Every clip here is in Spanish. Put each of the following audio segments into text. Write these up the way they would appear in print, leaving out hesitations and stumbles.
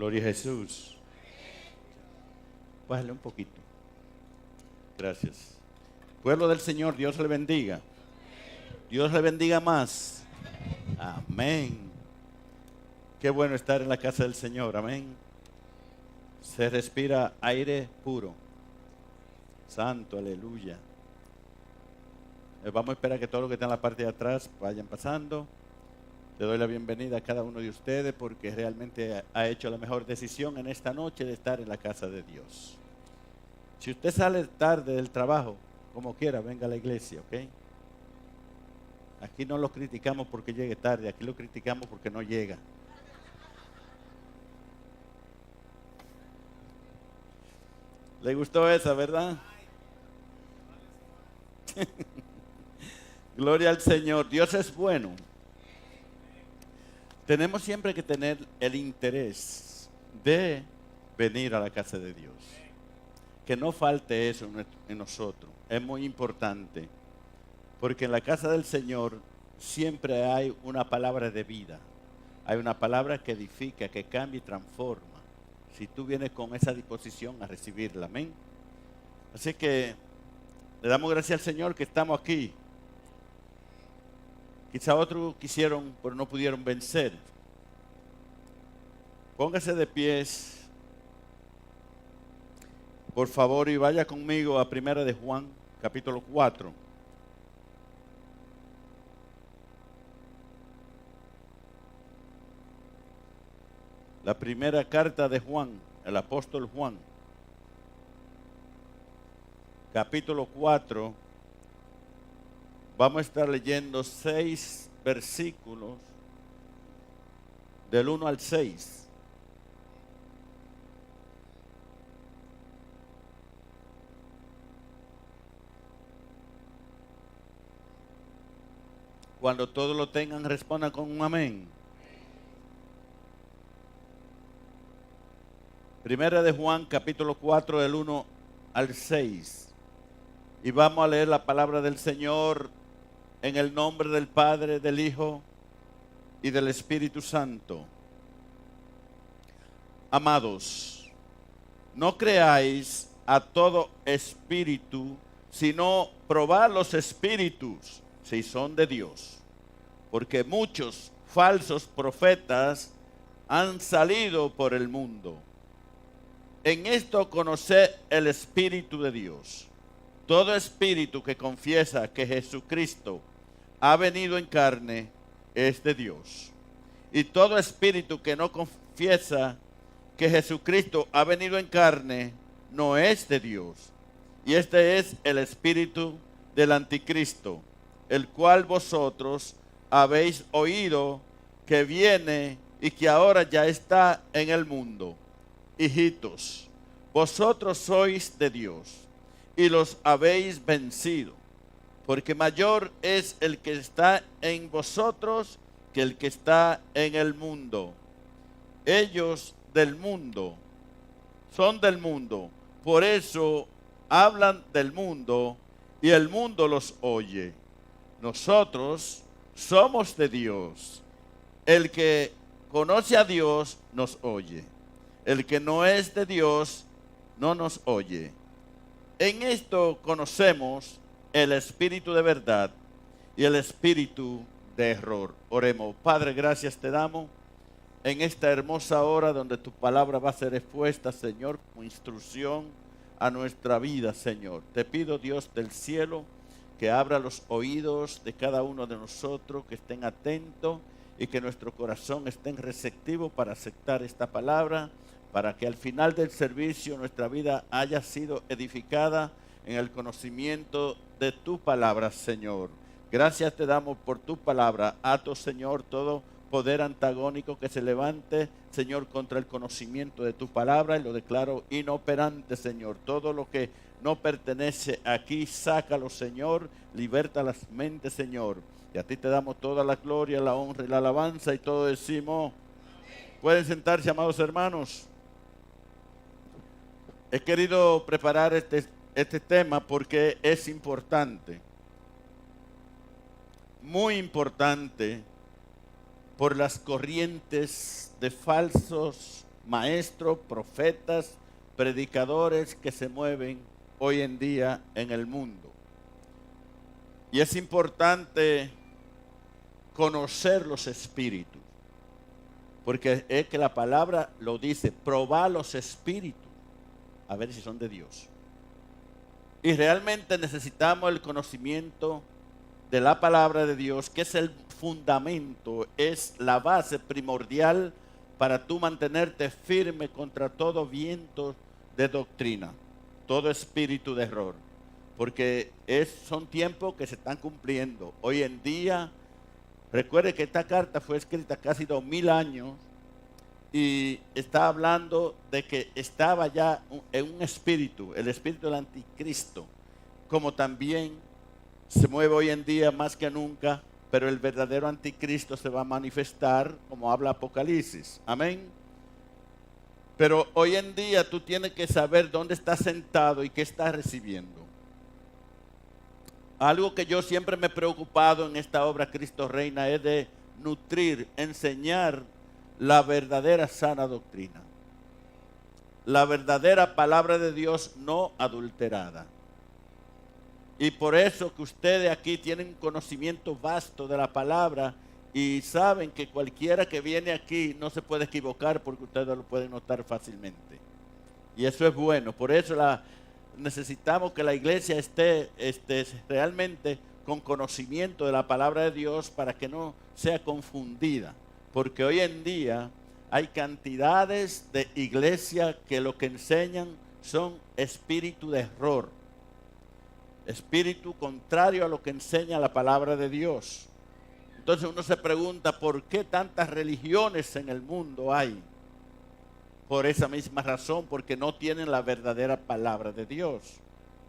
Gloria a Jesús. Bájale un poquito. Gracias. Pueblo del Señor, Dios le bendiga. Dios le bendiga más. Amén. Qué bueno estar en la casa del Señor. Amén. Se respira aire puro. Santo, aleluya. Vamos a esperar que todos los que están en la parte de atrás vayan pasando. Le doy la bienvenida a cada uno de ustedes porque realmente ha hecho la mejor decisión en esta noche de estar en la casa de Dios. Si usted sale tarde del trabajo, como quiera, venga a la iglesia, ¿ok? Aquí no lo criticamos porque llegue tarde, aquí lo criticamos porque no llega. ¿Le gustó esa, verdad? Gloria al Señor. Dios es bueno. Tenemos siempre que tener el interés de venir a la casa de Dios. Que no falte eso en nosotros. Es muy importante. Porque en la casa del Señor siempre hay una palabra de vida. Hay una palabra que edifica, que cambia y transforma. Si tú vienes con esa disposición a recibirla. Amén. Así que le damos gracias al Señor que estamos aquí. Quizá otros quisieron, pero no pudieron vencer. Póngase de pies, por favor, y vaya conmigo a 1 de Juan, capítulo 4. La primera carta de Juan, el apóstol Juan, capítulo 4. Vamos a estar leyendo 6 versículos del 1 al 6. Cuando todos lo tengan, respondan con un amén. Primera de Juan, capítulo 4, del 1 al 6. Y vamos a leer la palabra del Señor en el nombre del Padre, del Hijo y del Espíritu Santo. Amados, no creáis a todo espíritu, sino probad los espíritus, si son de Dios. Porque muchos falsos profetas han salido por el mundo. En esto conoced el Espíritu de Dios. Todo espíritu que confiesa que Jesucristo ha venido en carne es de Dios. Y todo espíritu que no confiesa que Jesucristo ha venido en carne no es de Dios. Y este es el espíritu del anticristo, el cual vosotros habéis oído que viene y que ahora ya está en el mundo. Hijitos, vosotros sois de Dios y los habéis vencido, porque mayor es el que está en vosotros que el que está en el mundo. Ellos del mundo son del mundo, por eso hablan del mundo y el mundo los oye. Nosotros somos de Dios. El que conoce a Dios nos oye. El que no es de Dios no nos oye. En esto conocemos el espíritu de verdad y el espíritu de error. Oremos. Padre, gracias te damos en esta hermosa hora donde tu palabra va a ser expuesta, Señor, como instrucción a nuestra vida, Señor. Te pido, Dios del cielo, que abra los oídos de cada uno de nosotros, que estén atentos y que nuestro corazón esté receptivo para aceptar esta palabra, para que al final del servicio nuestra vida haya sido edificada en el conocimiento de tu palabra, Señor. Gracias te damos por tu palabra. Ato, Señor, todo poder antagónico que se levante, Señor, contra el conocimiento de tu palabra, y lo declaro inoperante, Señor. Todo lo que no pertenece aquí, sácalo, Señor. Liberta las mentes, Señor. Y a ti te damos toda la gloria, la honra y la alabanza, y todo decimos. Pueden sentarse, amados hermanos. He querido preparar este tema porque es importante, muy importante, por las corrientes de falsos maestros, profetas, predicadores que se mueven hoy en día en el mundo. Y es importante conocer los espíritus, porque es que la palabra lo dice, probar los espíritus, a ver si son de Dios. Y realmente necesitamos el conocimiento de la palabra de Dios, que es el fundamento, es la base primordial para tú mantenerte firme contra todo viento de doctrina, todo espíritu de error. Porque son tiempos que se están cumpliendo. Hoy en día, recuerde que esta carta fue escrita casi 2000 años y está hablando de que estaba ya en un espíritu, el espíritu del anticristo, como también se mueve hoy en día más que nunca, pero el verdadero anticristo se va a manifestar como habla Apocalipsis. Amén. Pero hoy en día tú tienes que saber dónde estás sentado y qué estás recibiendo. Algo que yo siempre me he preocupado en esta obra Cristo Reina es de nutrir, enseñar la verdadera sana doctrina. La verdadera palabra de Dios no adulterada. Y por eso que ustedes aquí tienen un conocimiento vasto de la palabra y saben que cualquiera que viene aquí no se puede equivocar porque ustedes lo pueden notar fácilmente. Y eso es bueno. Por eso necesitamos que la iglesia esté realmente con conocimiento de la palabra de Dios para que no sea confundida. Porque hoy en día hay cantidades de iglesias que lo que enseñan son espíritu de error. Espíritu contrario a lo que enseña la palabra de Dios. Entonces uno se pregunta por qué tantas religiones en el mundo hay. Por esa misma razón, porque no tienen la verdadera palabra de Dios.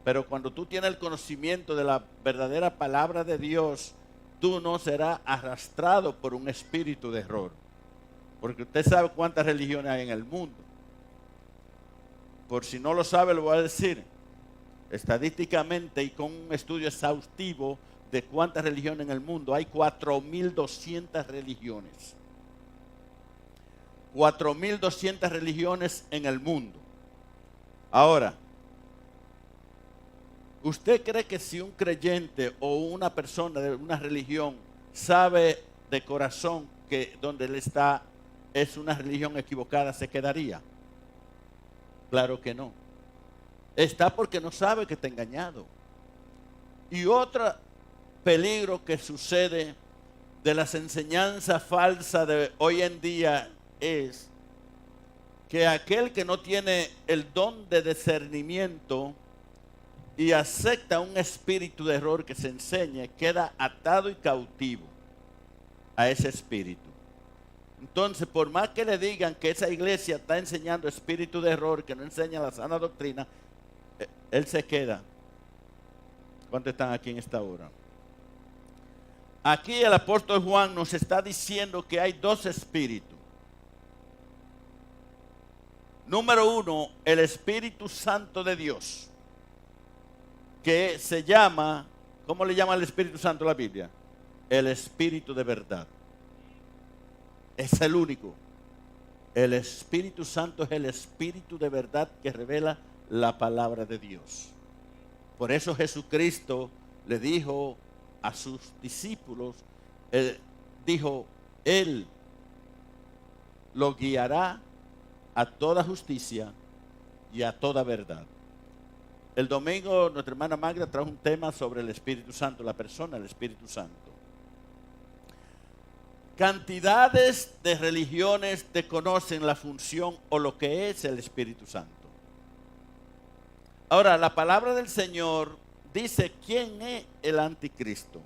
Pero cuando tú tienes el conocimiento de la verdadera palabra de Dios, tú no serás arrastrado por un espíritu de error. Porque usted sabe cuántas religiones hay en el mundo. Por si no lo sabe, lo voy a decir. Estadísticamente y con un estudio exhaustivo de cuántas religiones en el mundo, hay 4.200 religiones. 4.200 religiones en el mundo. Ahora, ¿usted cree que si un creyente o una persona de una religión sabe de corazón que donde él está es una religión equivocada, se quedaría? Claro que no. Está porque no sabe que está engañado. Y otro peligro que sucede de las enseñanzas falsas de hoy en día es que aquel que no tiene el don de discernimiento y acepta un espíritu de error que se enseñe, queda atado y cautivo a ese espíritu. Entonces, por más que le digan que esa iglesia está enseñando espíritu de error, que no enseña la sana doctrina, él se queda. ¿Cuántos están aquí en esta hora? Aquí el apóstol Juan nos está diciendo que hay dos espíritus. Número uno, el Espíritu Santo de Dios, que se llama, ¿cómo le llama el Espíritu Santo la Biblia? El Espíritu de verdad. Es el único. El Espíritu Santo es el Espíritu de verdad que revela la palabra de Dios. Por eso Jesucristo le dijo a sus discípulos, Él lo guiará a toda justicia y a toda verdad. El domingo nuestra hermana Magda trajo un tema sobre el Espíritu Santo, la persona del Espíritu Santo. Cantidades de religiones desconocen la función o lo que es el Espíritu Santo. Ahora, la palabra del Señor dice quién es el anticristo.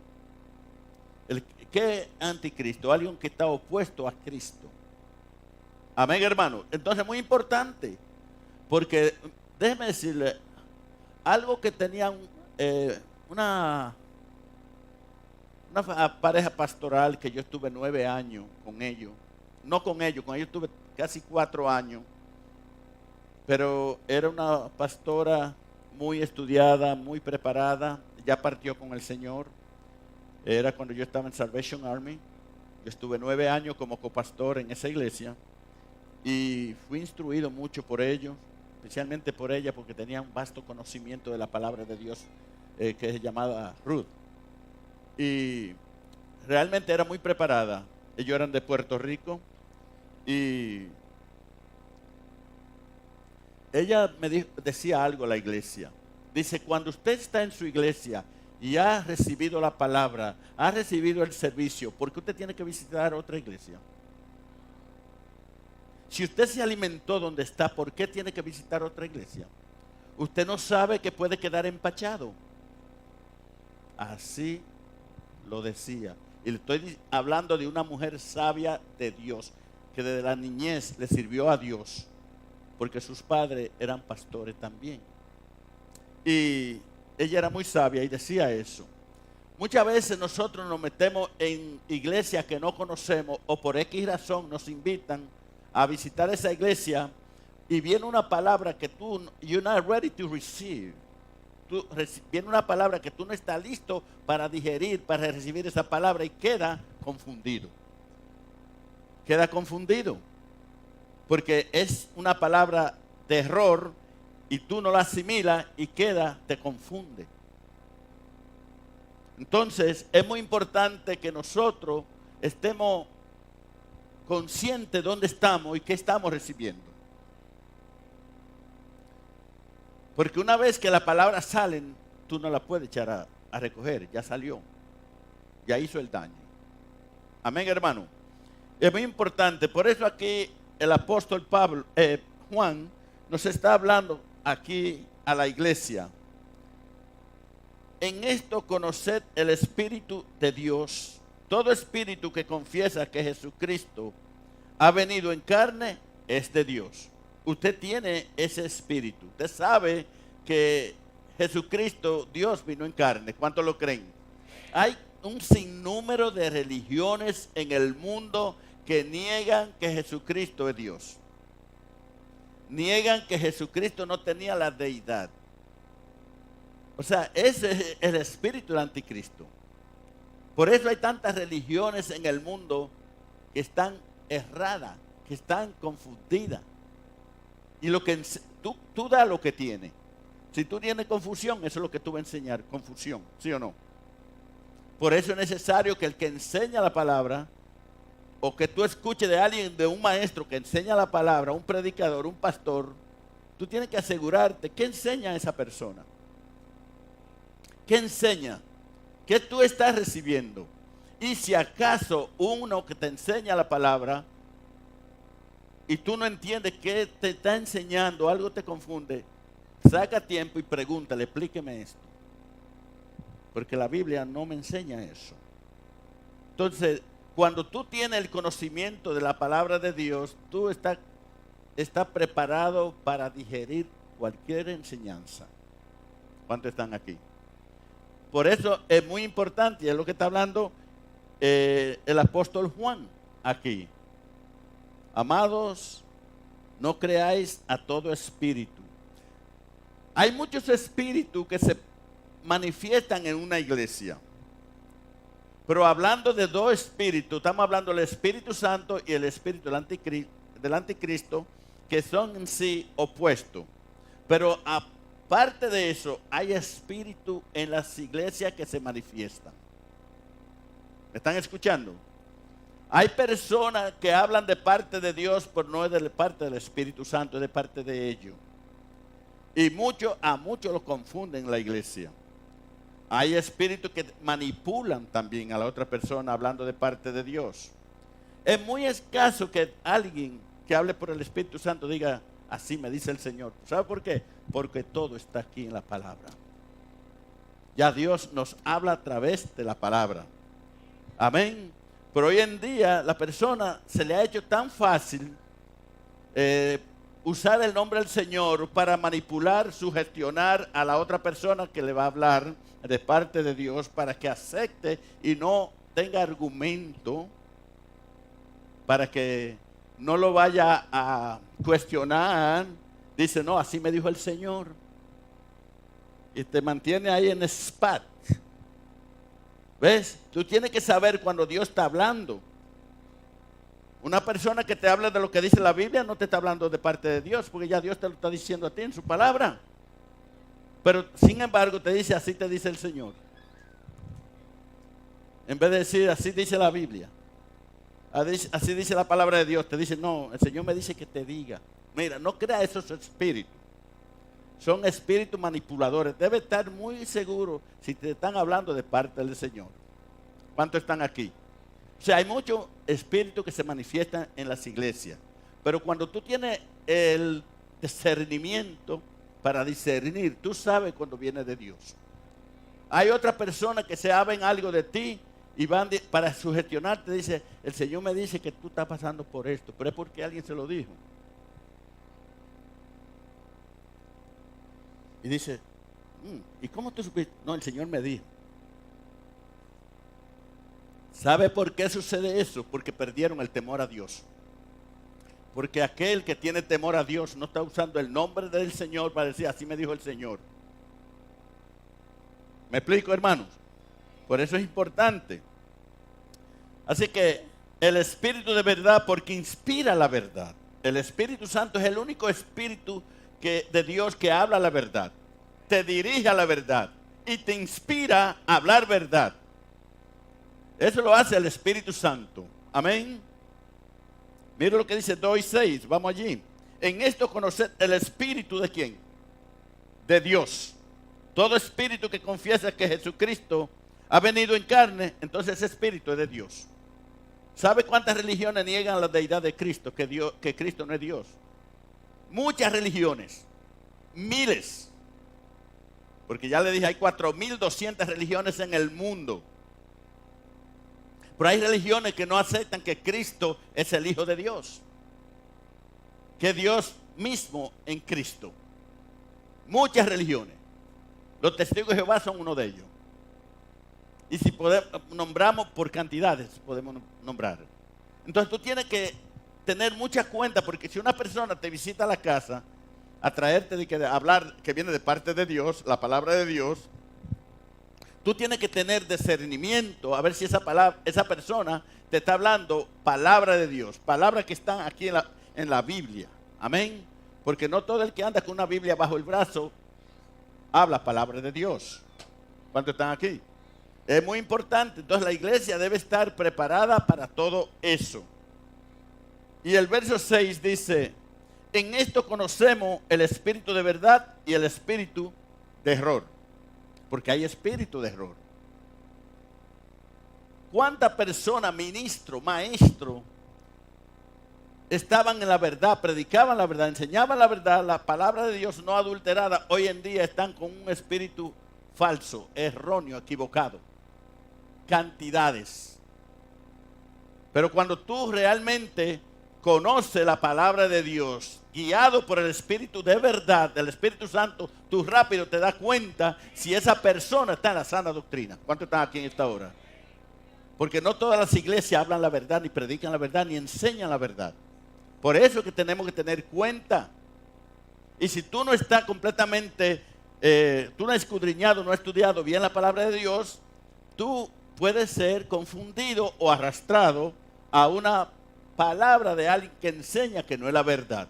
¿Qué anticristo? Alguien que está opuesto a Cristo. Amén, hermano. Entonces, muy importante, porque déjeme decirle, algo que tenía una pareja pastoral que yo estuve 9 años con ellos. No con ellos estuve casi 4 años. Pero era una pastora muy estudiada, muy preparada. Ya partió con el Señor. Era cuando yo estaba en Salvation Army. Yo estuve 9 años como copastor en esa iglesia. y fui instruido mucho por ellos, especialmente por ella, porque tenía un vasto conocimiento de la palabra de Dios, que es llamada Ruth. Y realmente era muy preparada. Ellos eran de Puerto Rico y ella decía algo a la iglesia. Dice, cuando usted está en su iglesia y ha recibido la palabra, ha recibido el servicio, ¿por qué usted tiene que visitar otra iglesia? Si usted se alimentó donde está, ¿por qué tiene que visitar otra iglesia? Usted no sabe que puede quedar empachado. Así lo decía. Y le estoy hablando de una mujer sabia de Dios, que desde la niñez le sirvió a Dios, porque sus padres eran pastores también. Y ella era muy sabia y decía eso. Muchas veces nosotros nos metemos en iglesias que no conocemos o por X razón nos invitan a visitar esa iglesia y viene una palabra que you're not ready to receive. Viene una palabra que tú no estás listo para digerir, para recibir esa palabra y queda confundido. Queda confundido. Porque es una palabra de error y tú no la asimilas y te confunde. Entonces es muy importante que nosotros estemos conscientes de dónde estamos y qué estamos recibiendo. Porque una vez que las palabras salen, tú no las puedes echar a recoger, ya salió, ya hizo el daño. Amén, hermano. Es muy importante, por eso aquí el apóstol Juan nos está hablando aquí a la iglesia. En esto conoced el Espíritu de Dios. Todo espíritu que confiesa que Jesucristo ha venido en carne es de Dios. Usted tiene ese espíritu. Usted sabe que Jesucristo, Dios vino en carne. ¿Cuántos lo creen? Hay un sinnúmero de religiones en el mundo que niegan que Jesucristo es Dios. Niegan que Jesucristo no tenía la deidad. O sea, ese es el espíritu del anticristo. Por eso hay tantas religiones en el mundo que están erradas, que están confundidas. Y lo que tú das lo que tienes. Si tú tienes confusión, eso es lo que tú vas a enseñar, confusión, ¿sí o no? Por eso es necesario que el que enseña la palabra, o que tú escuches de alguien, de un maestro que enseña la palabra, un predicador, un pastor, tú tienes que asegurarte qué enseña esa persona. ¿Qué enseña? ¿Qué tú estás recibiendo? Y si acaso uno que te enseña la palabra y tú no entiendes qué te está enseñando, algo te confunde, saca tiempo y pregúntale, explíqueme esto. Porque la Biblia no me enseña eso. Entonces, cuando tú tienes el conocimiento de la palabra de Dios, tú estás preparado para digerir cualquier enseñanza. ¿Cuántos están aquí? Por eso es muy importante, y es lo que está hablando el apóstol Juan aquí. Amados, no creáis a todo espíritu. Hay muchos espíritus que se manifiestan en una iglesia. Pero hablando de dos espíritus, estamos hablando del Espíritu Santo y el espíritu del anticristo, que son en sí opuestos. Pero aparte de eso, hay espíritu en las iglesias que se manifiestan. ¿Me están escuchando? Hay personas que hablan de parte de Dios, pero no es de parte del Espíritu Santo, es de parte de ellos. Y a muchos lo confunden en la iglesia. Hay espíritus que manipulan también a la otra persona hablando de parte de Dios. Es muy escaso que alguien que hable por el Espíritu Santo diga, así me dice el Señor. ¿Sabe por qué? Porque todo está aquí en la palabra. Ya Dios nos habla a través de la palabra. Amén. Pero hoy en día la persona se le ha hecho tan fácil usar el nombre del Señor para manipular, sugestionar a la otra persona que le va a hablar de parte de Dios para que acepte y no tenga argumento, para que no lo vaya a cuestionar. Dice, no, así me dijo el Señor. Y te mantiene ahí en spat. ¿Ves? Tú tienes que saber cuando Dios está hablando. Una persona que te habla de lo que dice la Biblia no te está hablando de parte de Dios, porque ya Dios te lo está diciendo a ti en su palabra. Pero sin embargo te dice, así te dice el Señor. En vez de decir, así dice la Biblia, así dice la palabra de Dios, te dice, no, el Señor me dice que te diga. Mira, no crea esos espíritus. Son espíritus manipuladores. Debe estar muy seguro si te están hablando de parte del Señor. ¿Cuántos están aquí? O sea, hay muchos espíritus que se manifiestan en las iglesias. Pero cuando tú tienes el discernimiento para discernir, tú sabes cuando viene de Dios. Hay otras personas que saben algo de ti y van para sugestionarte. Dice, el Señor me dice que tú estás pasando por esto, pero es porque alguien se lo dijo. Y dice, ¿y cómo tú supiste? No, el Señor me dijo. ¿Sabe por qué sucede eso? Porque perdieron el temor a Dios. Porque aquel que tiene temor a Dios no está usando el nombre del Señor para decir, así me dijo el Señor. ¿Me explico, hermanos? Por eso es importante. Así que el Espíritu de verdad, porque inspira la verdad. El Espíritu Santo es el único Espíritu de Dios que habla la verdad. Te dirige a la verdad y te inspira a hablar verdad. Eso lo hace el Espíritu Santo. Amén. Mira lo que dice 2:6. Vamos allí. En esto conocer el Espíritu de ¿quién? De Dios. Todo espíritu que confiesa que Jesucristo ha venido en carne, entonces ese espíritu es de Dios. ¿Sabe cuántas religiones niegan la deidad de Cristo? Que Cristo no es Dios. Muchas religiones. Miles. Porque ya le dije, hay 4.200 religiones en el mundo. Pero hay religiones que no aceptan que Cristo es el Hijo de Dios. Que Dios mismo en Cristo. Muchas religiones. Los testigos de Jehová son uno de ellos. Y si nombramos por cantidades, podemos nombrar. Entonces tú tienes que tener mucha cuenta, porque si una persona te visita a la casa a traerte de hablar que viene de parte de Dios, la palabra de Dios, tú tienes que tener discernimiento a ver si esa persona te está hablando palabra de Dios, palabras que están aquí en la Biblia. Amén. Porque no todo el que anda con una Biblia bajo el brazo habla palabra de Dios. ¿Cuántos están aquí? Es muy importante. Entonces la iglesia debe estar preparada para todo eso. Y el verso 6 dice, en esto conocemos el espíritu de verdad y el espíritu de error. Porque hay espíritu de error. ¿Cuántas personas, ministro, maestro, estaban en la verdad, predicaban la verdad, enseñaban la verdad, la palabra de Dios no adulterada, hoy en día están con un espíritu falso, erróneo, equivocado? Cantidades. Pero cuando tú realmente conoces la palabra de Dios, guiado por el Espíritu de verdad, del Espíritu Santo, tú rápido te das cuenta si esa persona está en la sana doctrina. ¿Cuántos están aquí en esta hora? Porque no todas las iglesias hablan la verdad, ni predican la verdad, ni enseñan la verdad. Por eso es que tenemos que tener cuenta. Y si tú no estás completamente, tú no has escudriñado, no has estudiado bien la palabra de Dios, tú puedes ser confundido o arrastrado a una palabra de alguien que enseña que no es la verdad.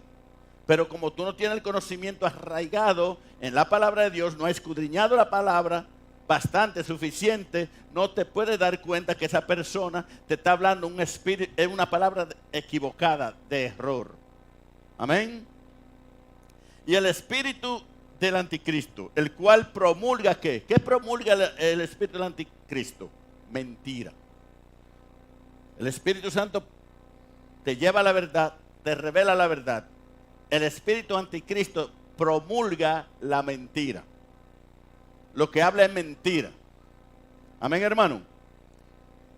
Pero como tú no tienes el conocimiento arraigado en la palabra de Dios, no has escudriñado la palabra bastante suficiente, no te puedes dar cuenta que esa persona te está hablando un espíritu, es una palabra equivocada, de error. Amén. Y el espíritu del anticristo, el cual promulga ¿qué? ¿Qué promulga el espíritu del anticristo? Mentira. El Espíritu Santo te lleva a la verdad, te revela la verdad. El espíritu anticristo promulga la mentira. Lo que habla es mentira. Amén, hermano.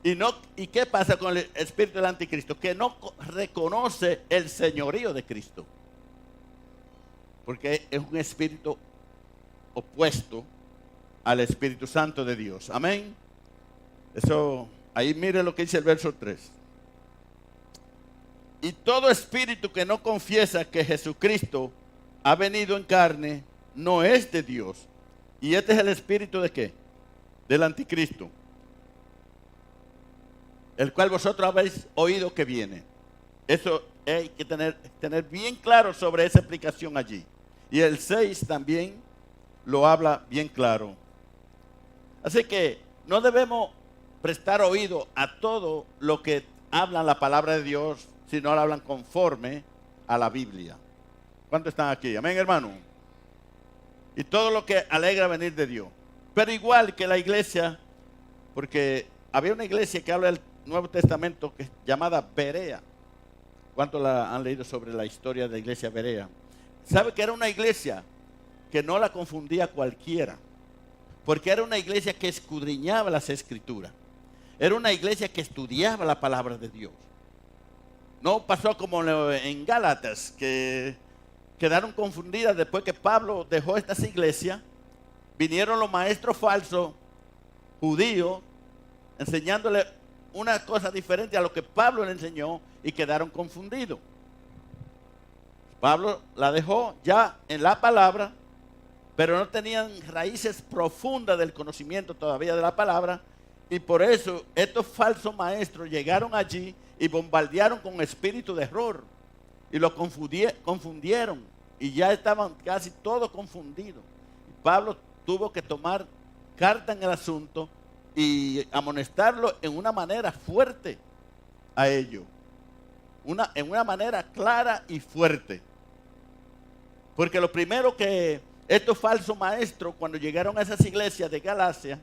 ¿Y qué pasa con el espíritu del anticristo? Que no reconoce el señorío de Cristo. Porque es un espíritu opuesto al Espíritu Santo de Dios. Amén. Eso, ahí mire lo que dice el verso 3. Y todo espíritu que no confiesa que Jesucristo ha venido en carne, no es de Dios. ¿Y este es el espíritu de qué? Del anticristo, el cual vosotros habéis oído que viene. Eso hay que tener bien claro sobre esa explicación allí. Y el 6 también lo habla bien claro. Así que no debemos prestar oído a todo lo que hablan la palabra de Dios si no la hablan conforme a la Biblia. ¿Cuántos están aquí? Amén, hermano. Y todo lo que alegra venir de Dios. Pero igual que la iglesia, porque había una iglesia que habla del Nuevo Testamento que es llamada Berea. ¿Cuántos la han leído sobre la historia de la iglesia Berea? ¿Sabe que era una iglesia que no la confundía cualquiera? Porque era una iglesia que escudriñaba las escrituras. Era una iglesia que estudiaba la palabra de Dios. No pasó como en Gálatas, que quedaron confundidas después que Pablo dejó estas iglesias. Vinieron los maestros falsos, judíos, enseñándole una cosa diferente a lo que Pablo le enseñó y quedaron confundidos. Pablo la dejó ya en la palabra, pero no tenían raíces profundas del conocimiento todavía de la palabra, y por eso estos falsos maestros llegaron allí y bombardearon con espíritu de error y lo confundieron y ya estaban casi todos confundidos. Pablo tuvo que tomar carta en el asunto y amonestarlo en una manera fuerte a ellos, en una manera clara y fuerte. Porque lo primero que estos falsos maestros, cuando llegaron a esas iglesias de Galacia,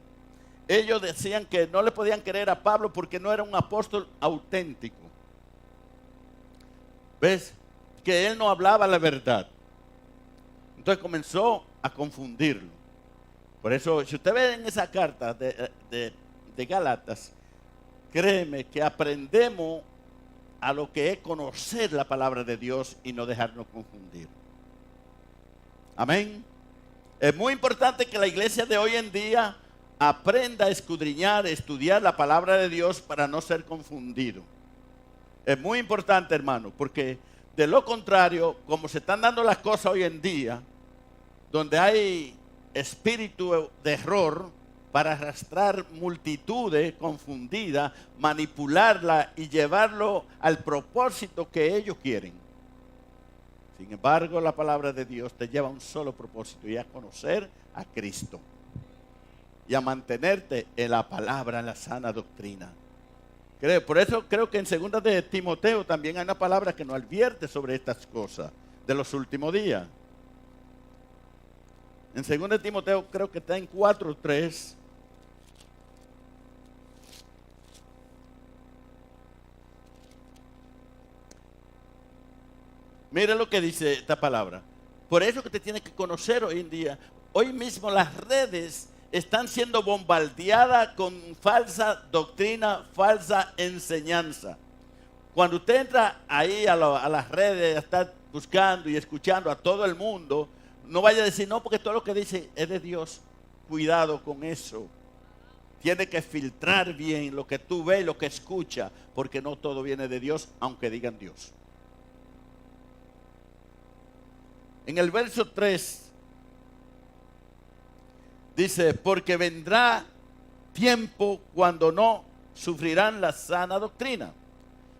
ellos decían que no le podían creer a Pablo porque no era un apóstol auténtico. ¿Ves? Que él no hablaba la verdad. Entonces comenzó a confundirlo. Por eso, si usted ve en esa carta de Gálatas, créeme que aprendemos a lo que es conocer la palabra de Dios y no dejarnos confundir. Amén. Es muy importante que la iglesia de hoy en día aprenda a escudriñar, estudiar la palabra de Dios para no ser confundido. Es muy importante, hermano, porque de lo contrario, como se están dando las cosas hoy en día, donde hay espíritu de error para arrastrar multitudes confundidas, manipularla y llevarlo al propósito que ellos quieren. Sin embargo, la palabra de Dios te lleva a un solo propósito, y a conocer a Cristo y a mantenerte en la palabra, en la sana doctrina. Por eso creo que en 2 de Timoteo también hay una palabra que nos advierte sobre estas cosas de los últimos días. En 2 de Timoteo creo que está en 4:3. Mire lo que dice esta palabra. Por eso que te tienes que conocer hoy en día. Hoy mismo las redes están siendo bombardeadas con falsa doctrina, falsa enseñanza. Cuando usted entra ahí a las redes, a estar buscando y escuchando a todo el mundo, no vaya a decir, no, porque todo lo que dice es de Dios. Cuidado con eso. Tiene que filtrar bien lo que tú ves y lo que escuchas, porque no todo viene de Dios, aunque digan Dios. En el verso 3 dice, porque vendrá tiempo cuando no sufrirán la sana doctrina,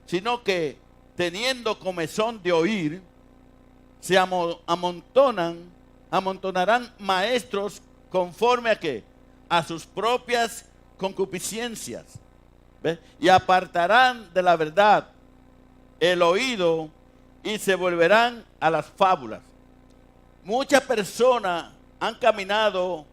sino que teniendo comezón de oír, se amontonarán maestros conforme a qué? A sus propias concupiscencias. ¿Ve? Y apartarán de la verdad el oído y se volverán a las fábulas. Muchas personas han caminado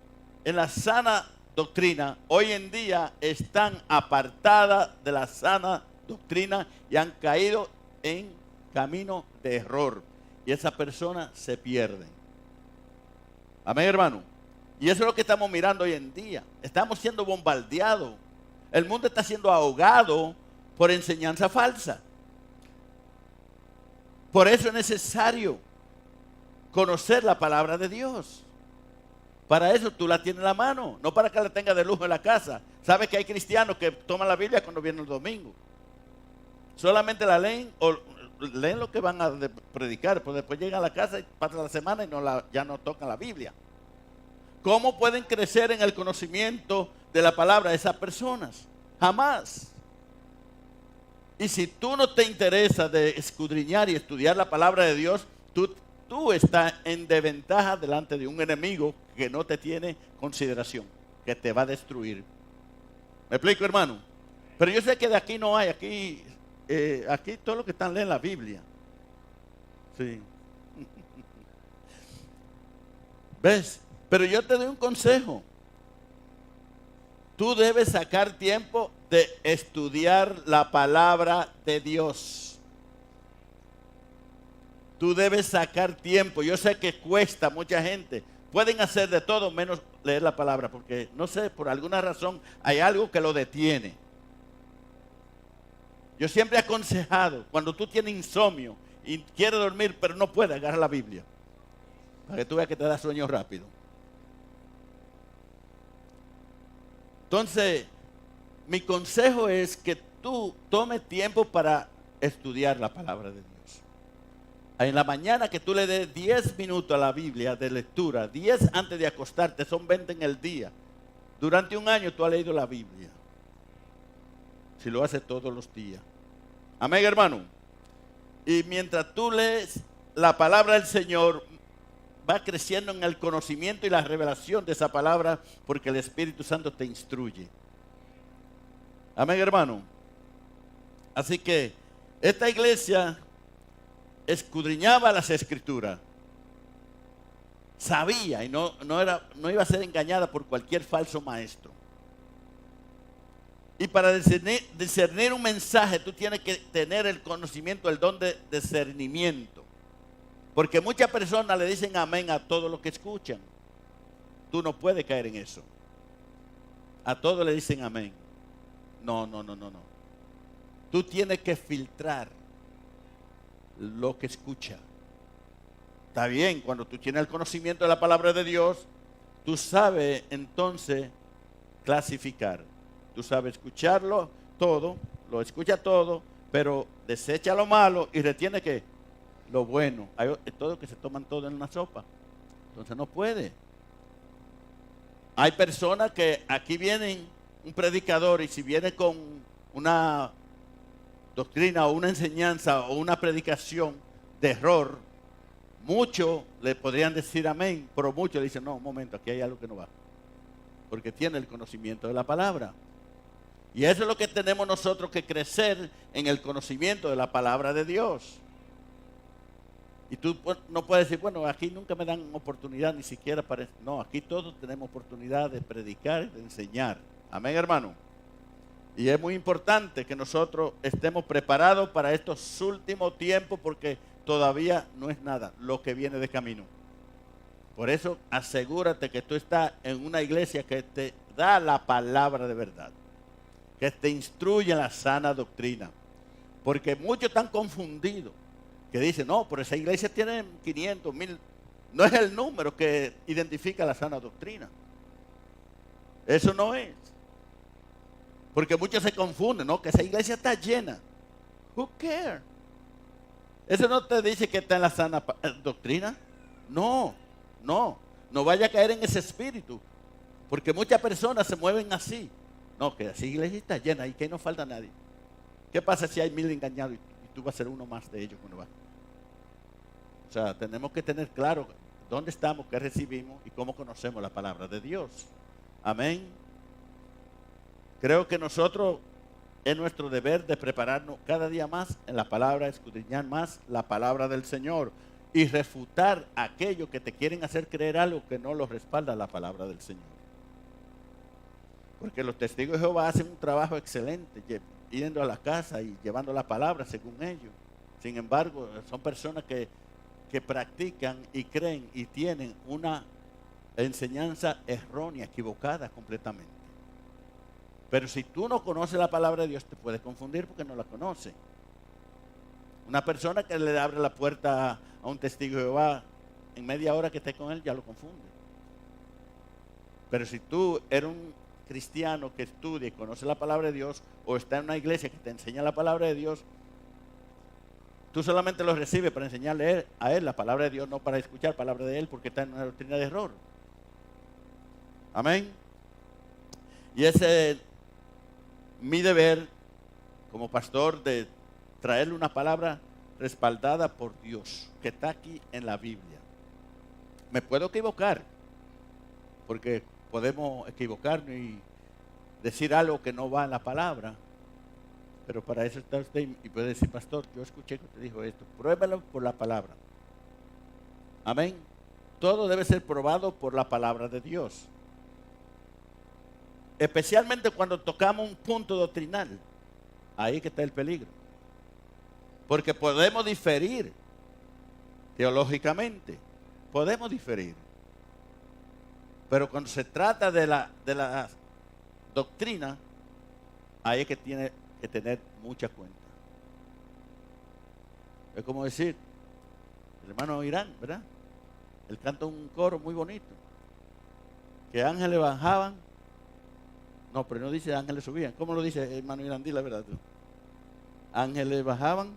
en la sana doctrina, hoy en día están apartadas de la sana doctrina y han caído en camino de error. Y esas personas se pierden. Amén, hermano. Y eso es lo que estamos mirando hoy en día. Estamos siendo bombardeados. El mundo está siendo ahogado por enseñanza falsa. Por eso es necesario conocer la palabra de Dios. Para eso tú la tienes en la mano, no para que la tengas de lujo en la casa. ¿Sabes que hay cristianos que toman la Biblia cuando viene el domingo? Solamente la leen o leen lo que van a predicar, pues después llegan a la casa y pasa la semana y ya no tocan la Biblia. ¿Cómo pueden crecer en el conocimiento de la palabra esas personas? Jamás. Y si tú no te interesa de escudriñar y estudiar la palabra de Dios, tú estás en desventaja delante de un enemigo que no te tiene consideración, que te va a destruir. ¿Me explico, hermano? Pero yo sé que de aquí no hay, aquí todo lo que están leen la Biblia. Sí. ¿Ves? Pero yo te doy un consejo. Tú debes sacar tiempo de estudiar la palabra de Dios. Tú debes sacar tiempo. Yo sé que cuesta, mucha gente. Pueden hacer de todo menos leer la palabra, porque no sé, por alguna razón hay algo que lo detiene. Yo siempre he aconsejado, cuando tú tienes insomnio y quieres dormir, pero no puedes, agarrar la Biblia, para que tú veas que te da sueño rápido. Entonces, mi consejo es que tú tomes tiempo para estudiar la palabra de Dios. En la mañana que tú le des 10 minutos a la Biblia de lectura, 10 antes de acostarte, son 20 en el día. Durante un año tú has leído la Biblia. Si lo haces todos los días. Amén, hermano. Y mientras tú lees la palabra del Señor, va creciendo en el conocimiento y la revelación de esa palabra, porque el Espíritu Santo te instruye. Amén, hermano. Así que esta iglesia escudriñaba las Escrituras, sabía y no iba a ser engañada por cualquier falso maestro. Y para discernir un mensaje, tú tienes que tener el conocimiento, el don de discernimiento. Porque muchas personas le dicen amén a todo lo que escuchan. Tú no puedes caer en eso. A todo le dicen amén. No. Tú tienes que filtrar lo que escucha. Está bien, cuando tú tienes el conocimiento de la palabra de Dios, tú sabes entonces clasificar. Tú sabes escucharlo todo, lo escucha todo, pero desecha lo malo y retiene ¿qué? Lo bueno. Hay todo que se toman todo en una sopa. Entonces no puede. Hay personas que aquí vienen un predicador y si viene con una doctrina o una enseñanza o una predicación de error, muchos le podrían decir amén, pero muchos le dicen no, un momento, aquí hay algo que no va. Porque tiene el conocimiento de la palabra. Y eso es lo que tenemos nosotros que crecer en el conocimiento de la palabra de Dios. Y tú no puedes decir, bueno, aquí nunca me dan oportunidad ni siquiera para... No, aquí todos tenemos oportunidad de predicar, de enseñar. Amén, hermano. Y es muy importante que nosotros estemos preparados para estos últimos tiempos porque todavía no es nada lo que viene de camino. Por eso asegúrate que tú estás en una iglesia que te da la palabra de verdad, que te instruye en la sana doctrina. Porque muchos están confundidos, que dicen, no, pero esa iglesia tiene 500, 1000. No es el número que identifica la sana doctrina. Eso no es. Porque muchos se confunden, ¿no? Que esa iglesia está llena. Who cares? ¿Eso no te dice que está en la sana doctrina? No vaya a caer en ese espíritu. Porque muchas personas se mueven así. No, que esa iglesia está llena y que no falta nadie. ¿Qué pasa si hay 1000 engañados y tú vas a ser uno más de ellos cuando vas? O sea, tenemos que tener claro dónde estamos, qué recibimos y cómo conocemos la palabra de Dios. Amén. Creo que nosotros es nuestro deber de prepararnos cada día más en la palabra, escudriñar más la palabra del Señor y refutar a aquellos que te quieren hacer creer algo que no lo respalda la palabra del Señor. Porque los testigos de Jehová hacen un trabajo excelente, yendo a la casa y llevando la palabra según ellos. Sin embargo, son personas que practican y creen y tienen una enseñanza errónea, equivocada completamente. Pero si tú no conoces la palabra de Dios, te puedes confundir porque no la conoces. Una persona que le abre la puerta a un testigo de Jehová, en media hora que esté con él, ya lo confunde. Pero si tú eres un cristiano que estudia y conoce la palabra de Dios, o está en una iglesia que te enseña la palabra de Dios, tú solamente lo recibes para enseñarle a él la palabra de Dios, no para escuchar palabra de él, porque está en una doctrina de error. Amén. Y ese es mi deber como pastor de traerle una palabra respaldada por Dios, que está aquí en la Biblia. Me puedo equivocar, porque podemos equivocarnos y decir algo que no va en la palabra, pero para eso está usted y puede decir, pastor, yo escuché que usted dijo esto, pruébalo por la palabra. Amén. Todo debe ser probado por la palabra de Dios. Especialmente cuando tocamos un punto doctrinal. Ahí que está el peligro. Porque podemos diferir teológicamente. Podemos diferir. Pero cuando se trata de la doctrina, ahí es que tiene que tener mucha cuenta. Es como decir, el hermano Irán, ¿verdad? Él canta un coro muy bonito. Que ángeles bajaban. No, pero no dice ángeles subían. ¿Cómo lo dice hermano Irán? Dile la verdad tú. Ángeles bajaban.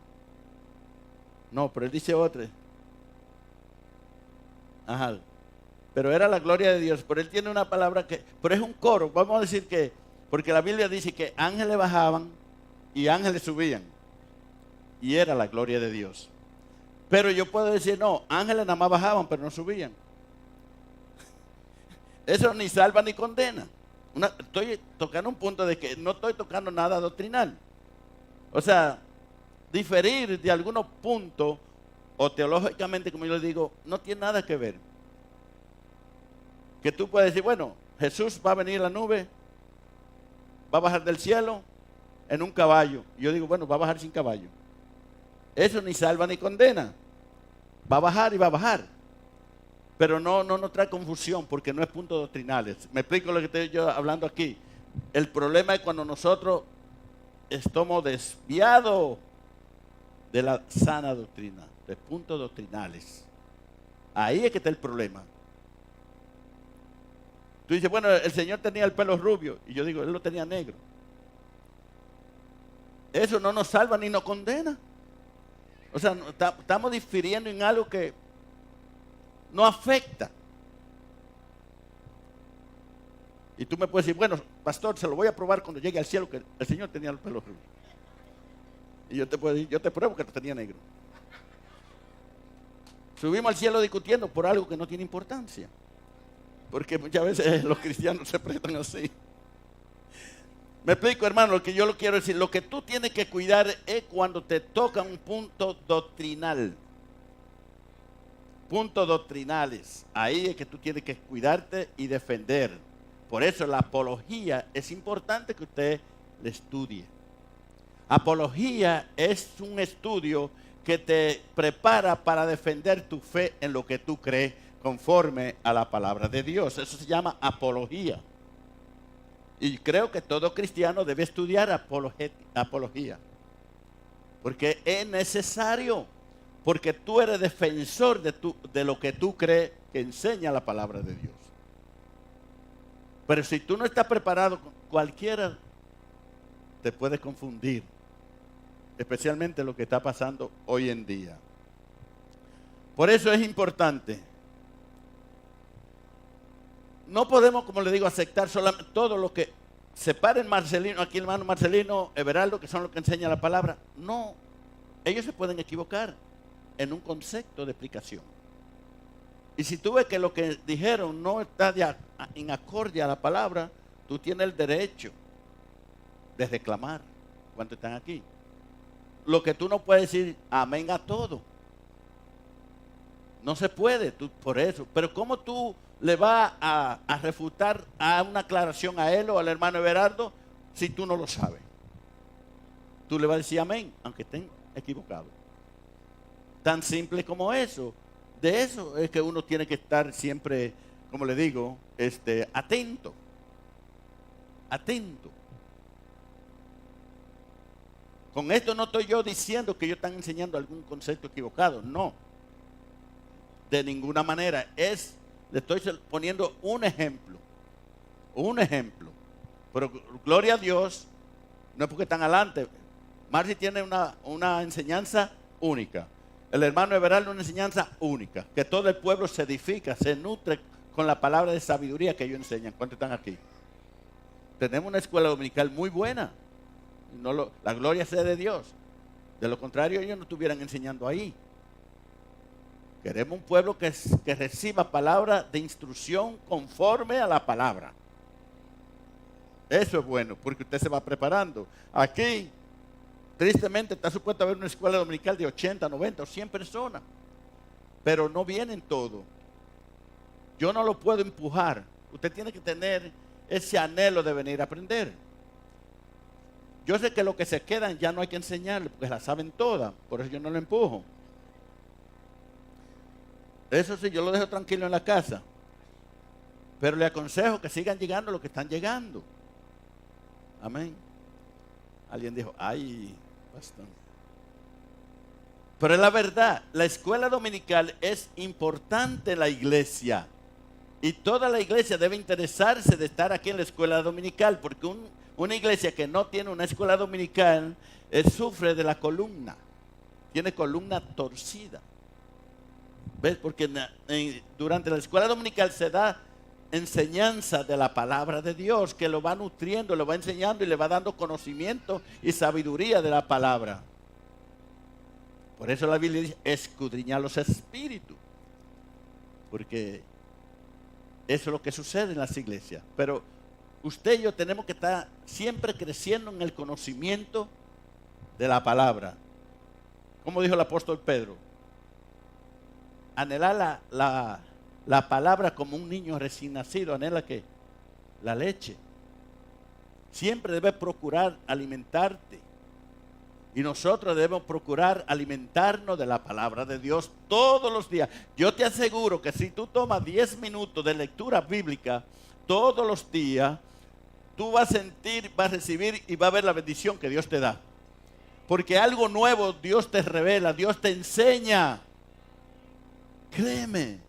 No, pero él dice otra. Ajá. Pero era la gloria de Dios. Pero él tiene una palabra que, pero es un coro. Vamos a decir que, porque la Biblia dice que ángeles bajaban y ángeles subían. Y era la gloria de Dios. Pero yo puedo decir, no, ángeles nada más bajaban, pero no subían. Eso ni salva ni condena. Estoy tocando un punto de que no estoy tocando nada doctrinal. O sea, diferir de algunos puntos o teológicamente, como yo les digo, no tiene nada que ver. Que tú puedes decir, bueno, Jesús va a venir en la nube, va a bajar del cielo en un caballo. Y yo digo, bueno, va a bajar sin caballo. Eso ni salva ni condena. Va a bajar y va a bajar. Pero no trae confusión porque no es puntos doctrinales. Me explico lo que estoy yo hablando aquí. El problema es cuando nosotros estamos desviados de la sana doctrina, de puntos doctrinales. Ahí es que está el problema. Tú dices, bueno, el Señor tenía el pelo rubio. Y yo digo, Él lo tenía negro. Eso no nos salva ni nos condena. O sea, estamos difiriendo en algo que no afecta. Y tú me puedes decir, bueno, pastor, se lo voy a probar cuando llegue al cielo que el Señor tenía el pelo rubio. Y yo te puedo decir, yo te pruebo que lo tenía negro. Subimos al cielo discutiendo por algo que no tiene importancia. Porque muchas veces los cristianos se prestan así. Me explico, hermano, lo que yo lo quiero decir. Lo que tú tienes que cuidar es cuando te toca un punto doctrinal. Puntos doctrinales. Ahí es que tú tienes que cuidarte y defender. Por eso la apología es importante que usted le estudie. Apología es un estudio que te prepara para defender tu fe en lo que tú crees conforme a la palabra de Dios. Eso se llama apología. Y creo que todo cristiano debe estudiar apología. Porque es necesario. Porque tú eres defensor de lo que tú crees que enseña la palabra de Dios. Pero si tú no estás preparado, cualquiera te puede confundir. Especialmente lo que está pasando hoy en día. Por eso es importante. No podemos, como le digo, aceptar solamente todo lo que separen Marcelino, aquí el hermano Marcelino, Everaldo, que son los que enseñan la palabra. No, ellos se pueden equivocar en un concepto de explicación. Y si tú ves que lo que dijeron no está en acorde a la palabra, tú tienes el derecho de reclamar. ¿Cuántos están aquí? Lo que tú no puedes decir amén a todo. No se puede, por eso. Pero ¿cómo tú le vas a refutar a una aclaración a él o al hermano Everardo si tú no lo sabes? Tú le vas a decir amén, aunque estén equivocados. Tan simple como eso. De eso es que uno tiene que estar siempre, como le digo, atento. Atento. Con esto no estoy yo diciendo que ellos están enseñando algún concepto equivocado. No. De ninguna manera. Le estoy poniendo un ejemplo. Un ejemplo. Pero gloria a Dios, no es porque están adelante. Marci tiene una enseñanza única. El hermano Everaldo una enseñanza única. Que todo el pueblo se edifica, se nutre con la palabra de sabiduría que ellos enseñan. ¿Cuántos están aquí? Tenemos una escuela dominical muy buena. la gloria sea de Dios. De lo contrario, ellos no estuvieran enseñando ahí. Queremos un pueblo que reciba palabra de instrucción conforme a la palabra. Eso es bueno, porque usted se va preparando. Aquí, tristemente, está supuesto haber una escuela dominical de 80, 90 o 100 personas. Pero no vienen todos. Yo no lo puedo empujar. Usted tiene que tener ese anhelo de venir a aprender. Yo sé que lo que se quedan ya no hay que enseñarles, porque la saben todas. Por eso yo no lo empujo. Eso sí, yo lo dejo tranquilo en la casa. Pero le aconsejo que sigan llegando los que están llegando. Amén. Alguien dijo, ay, pastor. Pero es la verdad, la escuela dominical es importante en la iglesia. Y toda la iglesia debe interesarse de estar aquí en la escuela dominical, porque una iglesia que no tiene una escuela dominical sufre de la columna. Tiene columna torcida. ¿Ves? Porque durante la escuela dominical se da enseñanza de la palabra de Dios, que lo va nutriendo, lo va enseñando y le va dando conocimiento y sabiduría de la palabra. Por eso la Biblia dice, escudriñar los espíritus. Porque eso es lo que sucede en las iglesias. Pero usted y yo tenemos que estar siempre creciendo en el conocimiento de la palabra. Como dijo el apóstol Pedro, anhelar la palabra como un niño recién nacido. ¿Anhela qué? La leche. Siempre debes procurar alimentarte. Y nosotros debemos procurar alimentarnos de la palabra de Dios todos los días. Yo te aseguro que si tú tomas 10 minutos de lectura bíblica todos los días, tú vas a sentir, vas a recibir y vas a ver la bendición que Dios te da. Porque algo nuevo Dios te revela, Dios te enseña. Créeme.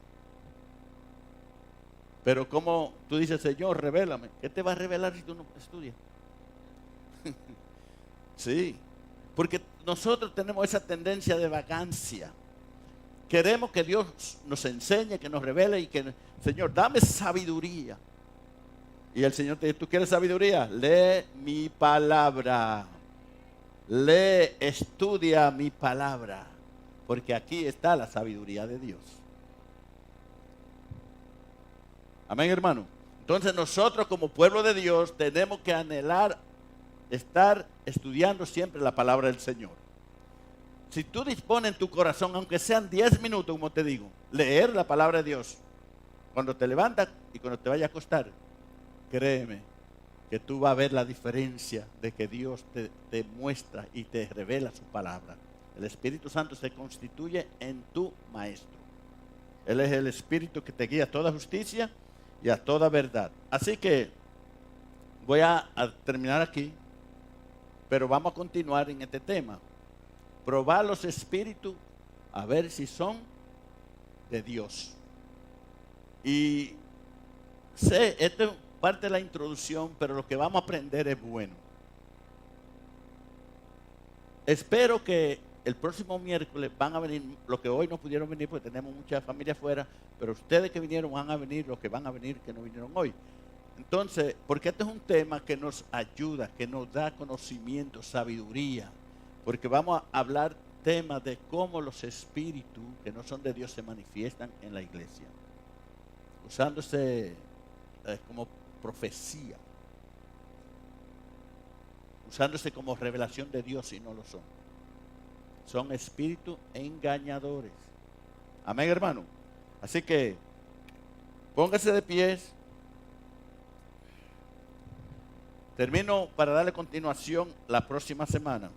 Pero como tú dices, Señor, revélame. ¿Qué te va a revelar si tú no estudias? Sí. Porque nosotros tenemos esa tendencia de vagancia. Queremos que Dios nos enseñe, que nos revele y que, Señor, dame sabiduría. Y el Señor te dice, ¿tú quieres sabiduría? Lee mi palabra. Lee, estudia mi palabra. Porque aquí está la sabiduría de Dios. Amén, hermano. Entonces nosotros como pueblo de Dios tenemos que anhelar estar estudiando siempre la palabra del Señor. Si tú dispones en tu corazón, aunque sean 10 minutos, como te digo, leer la palabra de Dios, cuando te levantas y cuando te vayas a acostar, créeme que tú vas a ver la diferencia de que Dios te muestra y te revela su palabra. El Espíritu Santo se constituye en tu maestro. Él es el Espíritu que te guía a toda justicia y a toda verdad. Así que voy a terminar aquí. Pero vamos a continuar en este tema. Probar los espíritus a ver si son de Dios. Y sé, esta es parte de la introducción, pero lo que vamos a aprender es bueno. Espero que el próximo miércoles van a venir, los que hoy no pudieron venir porque tenemos mucha familia afuera, pero ustedes que vinieron van a venir, los que van a venir que no vinieron hoy. Entonces, porque este es un tema que nos ayuda, que nos da conocimiento, sabiduría, porque vamos a hablar temas de cómo los espíritus que no son de Dios se manifiestan en la iglesia, usándose como profecía, usándose como revelación de Dios y no lo son. Son espíritus engañadores. Amén, hermano. Así que póngase de pies. Termino para darle continuación la próxima semana.